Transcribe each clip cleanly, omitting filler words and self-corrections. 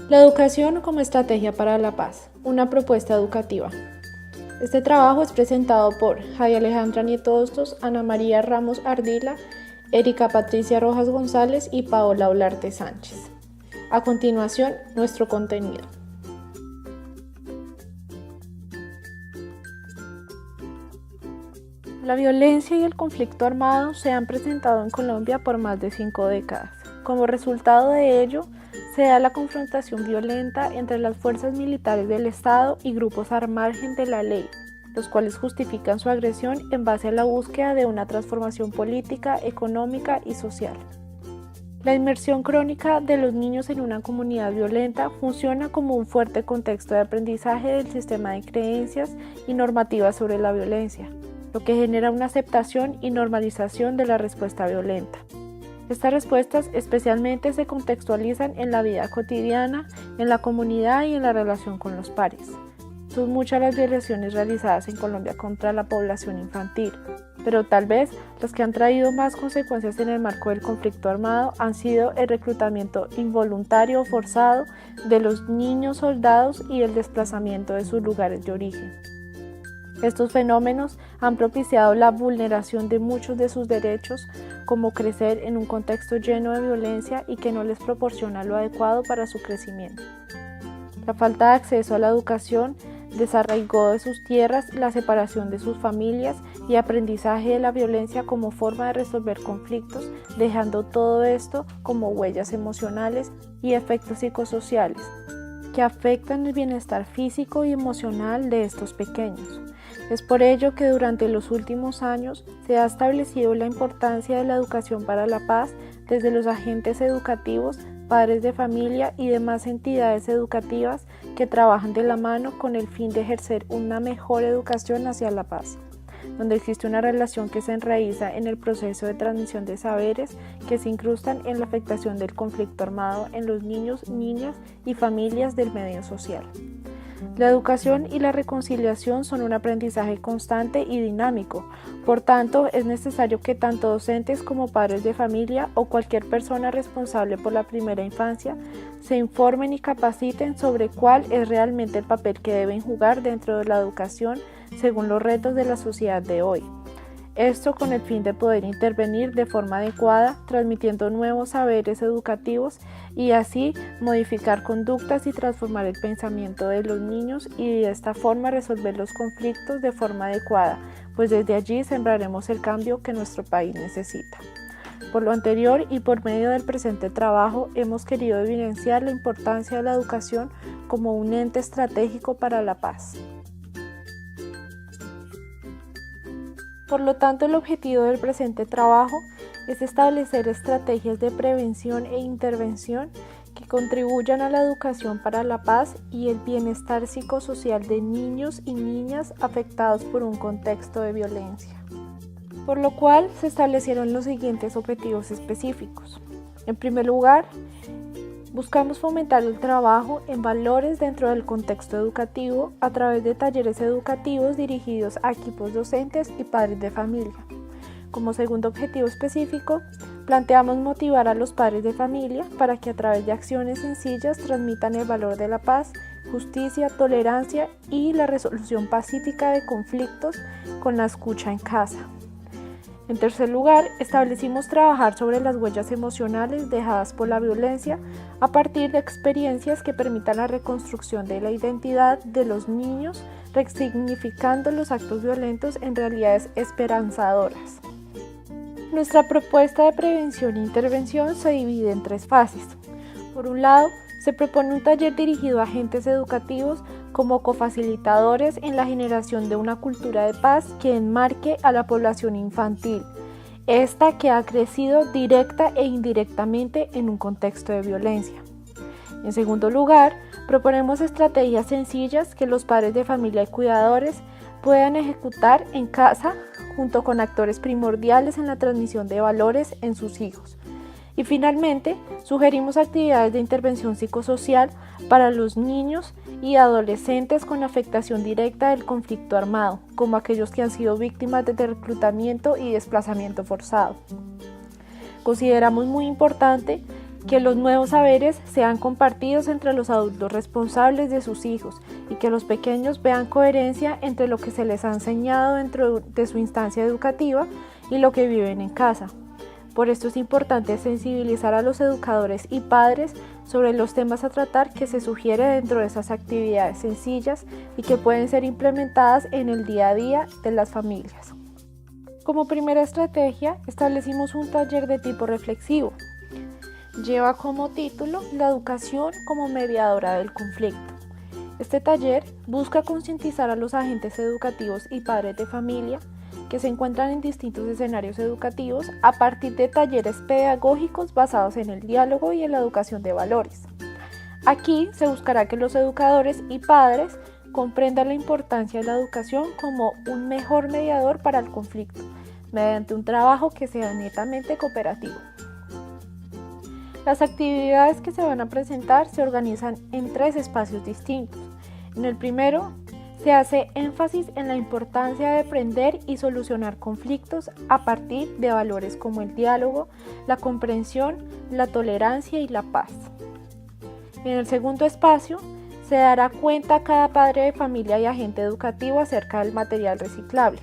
La educación como estrategia para la paz, una propuesta educativa. Este trabajo es presentado por Javier Alejandra Nieto Hostos, Ana María Ramos Ardila, Erika Patricia Rojas González y Paola Olarte Sánchez. A continuación, nuestro contenido. La violencia y el conflicto armado se han presentado en Colombia por más de 5 décadas. Como resultado de ello, se da la confrontación violenta entre las fuerzas militares del Estado y grupos al margen de la ley, los cuales justifican su agresión en base a la búsqueda de una transformación política, económica y social. La inmersión crónica de los niños en una comunidad violenta funciona como un fuerte contexto de aprendizaje del sistema de creencias y normativas sobre la violencia, lo que genera una aceptación y normalización de la respuesta violenta. Estas respuestas especialmente se contextualizan en la vida cotidiana, en la comunidad y en la relación con los pares. Son muchas las violaciones realizadas en Colombia contra la población infantil, pero tal vez las que han traído más consecuencias en el marco del conflicto armado han sido el reclutamiento involuntario o forzado de los niños soldados y el desplazamiento de sus lugares de origen. Estos fenómenos han propiciado la vulneración de muchos de sus derechos, como crecer en un contexto lleno de violencia y que no les proporciona lo adecuado para su crecimiento. La falta de acceso a la educación desarraigó de sus tierras la separación de sus familias y aprendizaje de la violencia como forma de resolver conflictos, dejando todo esto como huellas emocionales y efectos psicosociales que afectan el bienestar físico y emocional de estos pequeños. Es por ello que durante los últimos años se ha establecido la importancia de la educación para la paz desde los agentes educativos, padres de familia y demás entidades educativas que trabajan de la mano con el fin de ejercer una mejor educación hacia la paz, donde existe una relación que se enraiza en el proceso de transmisión de saberes que se incrustan en la afectación del conflicto armado en los niños, niñas y familias del medio social. La educación y la reconciliación son un aprendizaje constante y dinámico, por tanto es necesario que tanto docentes como padres de familia o cualquier persona responsable por la primera infancia se informen y capaciten sobre cuál es realmente el papel que deben jugar dentro de la educación según los retos de la sociedad de hoy. Esto con el fin de poder intervenir de forma adecuada, transmitiendo nuevos saberes educativos y así modificar conductas y transformar el pensamiento de los niños y de esta forma resolver los conflictos de forma adecuada, pues desde allí sembraremos el cambio que nuestro país necesita. Por lo anterior y por medio del presente trabajo hemos querido evidenciar la importancia de la educación como un ente estratégico para la paz. Por lo tanto, el objetivo del presente trabajo es establecer estrategias de prevención e intervención que contribuyan a la educación para la paz y el bienestar psicosocial de niños y niñas afectados por un contexto de violencia. Por lo cual, se establecieron los siguientes objetivos específicos. En primer lugar, buscamos fomentar el trabajo en valores dentro del contexto educativo a través de talleres educativos dirigidos a equipos docentes y padres de familia. Como segundo objetivo específico, planteamos motivar a los padres de familia para que a través de acciones sencillas transmitan el valor de la paz, justicia, tolerancia y la resolución pacífica de conflictos con la escucha en casa. En tercer lugar, establecimos trabajar sobre las huellas emocionales dejadas por la violencia a partir de experiencias que permitan la reconstrucción de la identidad de los niños, resignificando los actos violentos en realidades esperanzadoras. Nuestra propuesta de prevención e intervención se divide en 3 fases. Por un lado, se propone un taller dirigido a agentes educativos como cofacilitadores en la generación de una cultura de paz que enmarque a la población infantil, esta que ha crecido directa e indirectamente en un contexto de violencia. En segundo lugar, proponemos estrategias sencillas que los padres de familia y cuidadores puedan ejecutar en casa junto con actores primordiales en la transmisión de valores en sus hijos. Y finalmente, sugerimos actividades de intervención psicosocial para los niños y adolescentes con afectación directa del conflicto armado, como aquellos que han sido víctimas de reclutamiento y desplazamiento forzado. Consideramos muy importante que los nuevos saberes sean compartidos entre los adultos responsables de sus hijos y que los pequeños vean coherencia entre lo que se les ha enseñado dentro de su instancia educativa y lo que viven en casa. Por esto es importante sensibilizar a los educadores y padres sobre los temas a tratar que se sugiere dentro de esas actividades sencillas y que pueden ser implementadas en el día a día de las familias. Como primera estrategia, establecimos un taller de tipo reflexivo. Lleva como título La educación como mediadora del conflicto. Este taller busca concientizar a los agentes educativos y padres de familia que se encuentran en distintos escenarios educativos a partir de talleres pedagógicos basados en el diálogo y en la educación de valores. Aquí se buscará que los educadores y padres comprendan la importancia de la educación como un mejor mediador para el conflicto, mediante un trabajo que sea netamente cooperativo. Las actividades que se van a presentar se organizan en 3 espacios distintos. En el primero, se hace énfasis en la importancia de aprender y solucionar conflictos a partir de valores como el diálogo, la comprensión, la tolerancia y la paz. En el segundo espacio, se dará cuenta a cada padre de familia y agente educativo acerca del material reciclable,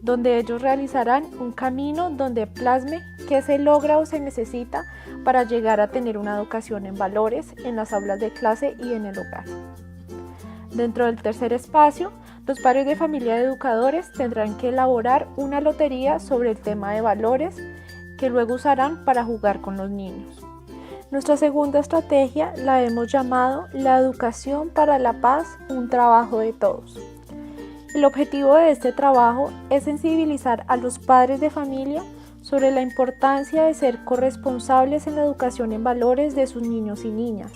donde ellos realizarán un camino donde plasme qué se logra o se necesita para llegar a tener una educación en valores en las aulas de clase y en el hogar. Dentro del tercer espacio, los padres de familia y educadores tendrán que elaborar una lotería sobre el tema de valores que luego usarán para jugar con los niños. Nuestra segunda estrategia la hemos llamado La educación para la paz, un trabajo de todos. El objetivo de este trabajo es sensibilizar a los padres de familia sobre la importancia de ser corresponsables en la educación en valores de sus niños y niñas,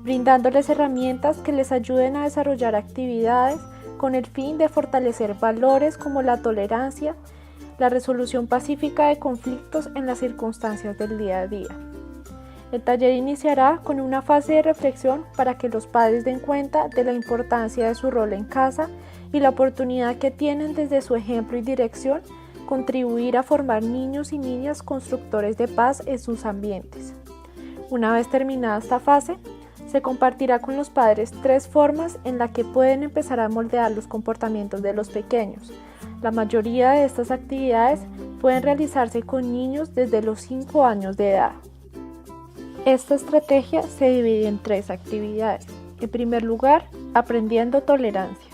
brindándoles herramientas que les ayuden a desarrollar actividades con el fin de fortalecer valores como la tolerancia, la resolución pacífica de conflictos en las circunstancias del día a día. El taller iniciará con una fase de reflexión para que los padres den cuenta de la importancia de su rol en casa y la oportunidad que tienen desde su ejemplo y dirección contribuir a formar niños y niñas constructores de paz en sus ambientes. Una vez terminada esta fase, se compartirá con los padres 3 formas en las que pueden empezar a moldear los comportamientos de los pequeños. La mayoría de estas actividades pueden realizarse con niños desde los 5 años de edad. Esta estrategia se divide en 3 actividades. En primer lugar, aprendiendo tolerancia.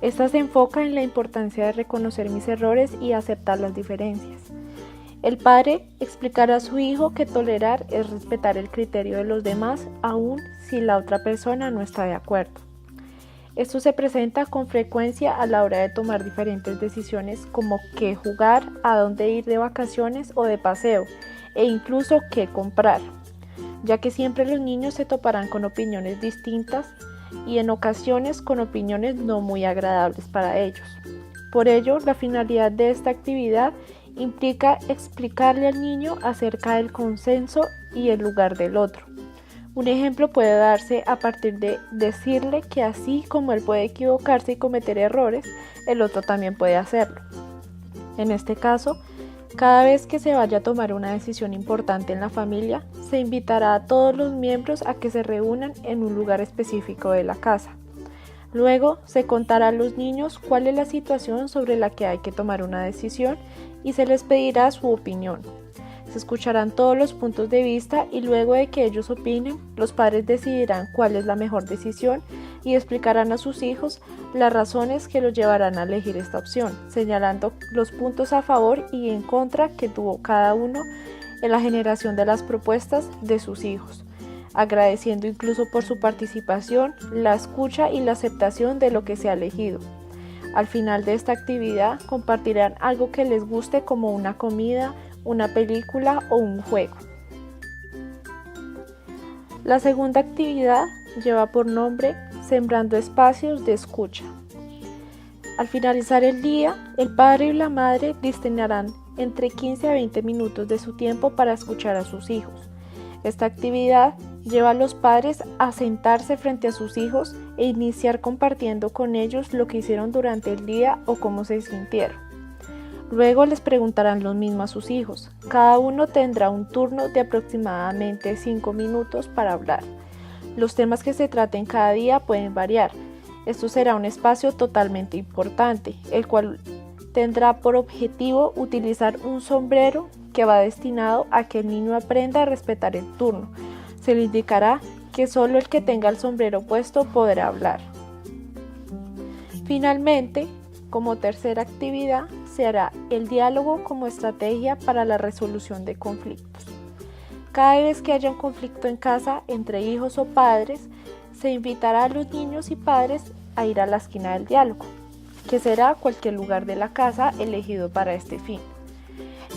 Esta se enfoca en la importancia de reconocer mis errores y aceptar las diferencias. El padre explicará a su hijo que tolerar es respetar el criterio de los demás, aun si la otra persona no está de acuerdo. Esto se presenta con frecuencia a la hora de tomar diferentes decisiones como qué jugar, a dónde ir de vacaciones o de paseo, e incluso qué comprar, ya que siempre los niños se toparán con opiniones distintas y en ocasiones con opiniones no muy agradables para ellos. Por ello, la finalidad de esta actividad implica explicarle al niño acerca del consenso y el lugar del otro. Un ejemplo puede darse a partir de decirle que así como él puede equivocarse y cometer errores, el otro también puede hacerlo. En este caso, cada vez que se vaya a tomar una decisión importante en la familia, se invitará a todos los miembros a que se reúnan en un lugar específico de la casa. Luego se contará a los niños cuál es la situación sobre la que hay que tomar una decisión y se les pedirá su opinión. Se escucharán todos los puntos de vista y luego de que ellos opinen, los padres decidirán cuál es la mejor decisión y explicarán a sus hijos las razones que los llevarán a elegir esta opción, señalando los puntos a favor y en contra que tuvo cada uno en la generación de las propuestas de sus hijos, agradeciendo incluso por su participación, la escucha y la aceptación de lo que se ha elegido. Al final de esta actividad compartirán algo que les guste como una comida, una película o un juego. La segunda actividad lleva por nombre Sembrando espacios de escucha. Al finalizar el día, el padre y la madre destinarán entre 15 a 20 minutos de su tiempo para escuchar a sus hijos. Esta actividad lleva a los padres a sentarse frente a sus hijos e iniciar compartiendo con ellos lo que hicieron durante el día o cómo se sintieron. Luego les preguntarán lo mismo a sus hijos. Cada uno tendrá un turno de aproximadamente 5 minutos para hablar. Los temas que se traten cada día pueden variar. Esto será un espacio totalmente importante, el cual tendrá por objetivo utilizar un sombrero que va destinado a que el niño aprenda a respetar el turno. Se le indicará que solo el que tenga el sombrero puesto podrá hablar. Finalmente, como tercera actividad, se hará el diálogo como estrategia para la resolución de conflictos. Cada vez que haya un conflicto en casa entre hijos o padres, se invitará a los niños y padres a ir a la esquina del diálogo, que será cualquier lugar de la casa elegido para este fin.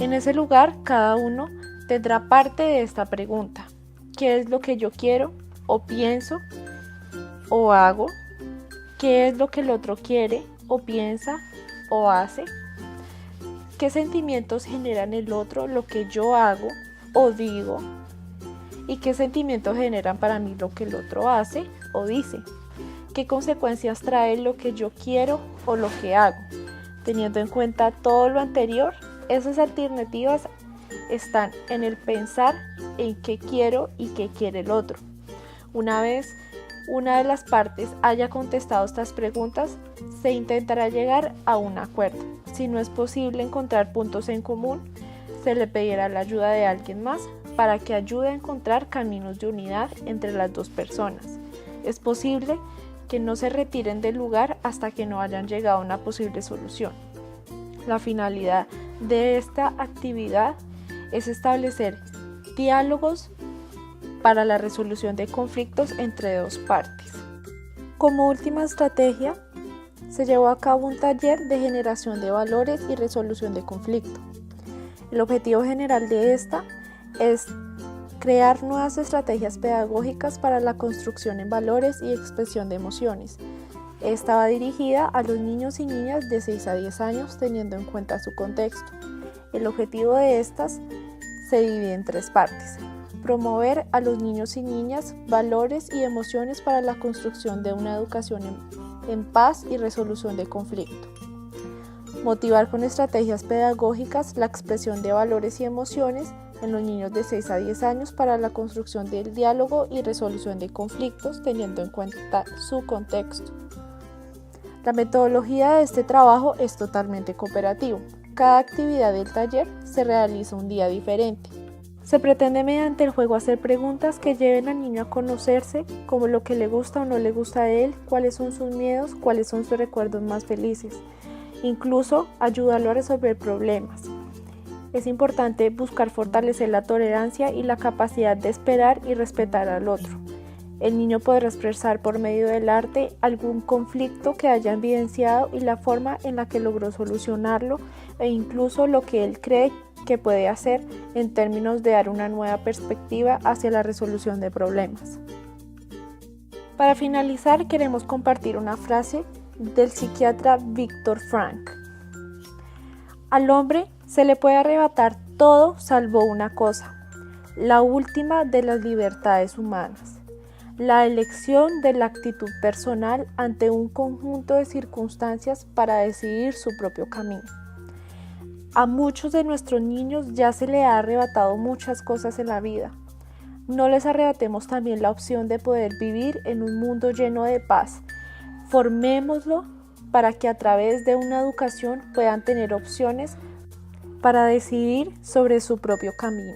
En ese lugar, cada uno tendrá parte de esta pregunta: ¿qué es lo que yo quiero o pienso o hago? ¿Qué es lo que el otro quiere o piensa o hace? ¿Qué sentimientos genera en el otro lo que yo hago o digo? ¿Y qué sentimientos generan para mí lo que el otro hace o dice? ¿Qué consecuencias trae lo que yo quiero o lo que hago? Teniendo en cuenta todo lo anterior, esas alternativas están en el pensar en qué quiero y qué quiere el otro. Una vez una de las partes haya contestado estas preguntas, se intentará llegar a un acuerdo. Si no es posible encontrar puntos en común, se le pedirá la ayuda de alguien más para que ayude a encontrar caminos de unidad entre las dos personas. Es posible que no se retiren del lugar hasta que no hayan llegado a una posible solución. La finalidad de esta actividad es establecer diálogos para la resolución de conflictos entre dos partes. Como última estrategia, se llevó a cabo un taller de generación de valores y resolución de conflicto. El objetivo general de esta es crear nuevas estrategias pedagógicas para la construcción en valores y expresión de emociones. Esta va dirigida a los niños y niñas de 6 a 10 años, teniendo en cuenta su contexto. El objetivo de estas se divide en 3 partes: promover a los niños y niñas valores y emociones para la construcción de una educación en paz y resolución de conflicto; motivar con estrategias pedagógicas la expresión de valores y emociones en los niños de 6 a 10 años para la construcción del diálogo y resolución de conflictos, teniendo en cuenta su contexto. La metodología de este trabajo es totalmente cooperativo. Cada actividad del taller se realiza un día diferente. Se pretende mediante el juego hacer preguntas que lleven al niño a conocerse, como lo que le gusta o no le gusta de él, cuáles son sus miedos, cuáles son sus recuerdos más felices. Incluso ayudarlo a resolver problemas. Es importante buscar fortalecer la tolerancia y la capacidad de esperar y respetar al otro. El niño podrá expresar por medio del arte algún conflicto que haya evidenciado y la forma en la que logró solucionarlo, e incluso lo que él cree que puede hacer en términos de dar una nueva perspectiva hacia la resolución de problemas. Para finalizar, queremos compartir una frase del psiquiatra Viktor Frankl. Al hombre se le puede arrebatar todo salvo una cosa, la última de las libertades humanas: la elección de la actitud personal ante un conjunto de circunstancias para decidir su propio camino. A muchos de nuestros niños ya se les ha arrebatado muchas cosas en la vida. No les arrebatemos también la opción de poder vivir en un mundo lleno de paz. Formémoslo para que a través de una educación puedan tener opciones para decidir sobre su propio camino.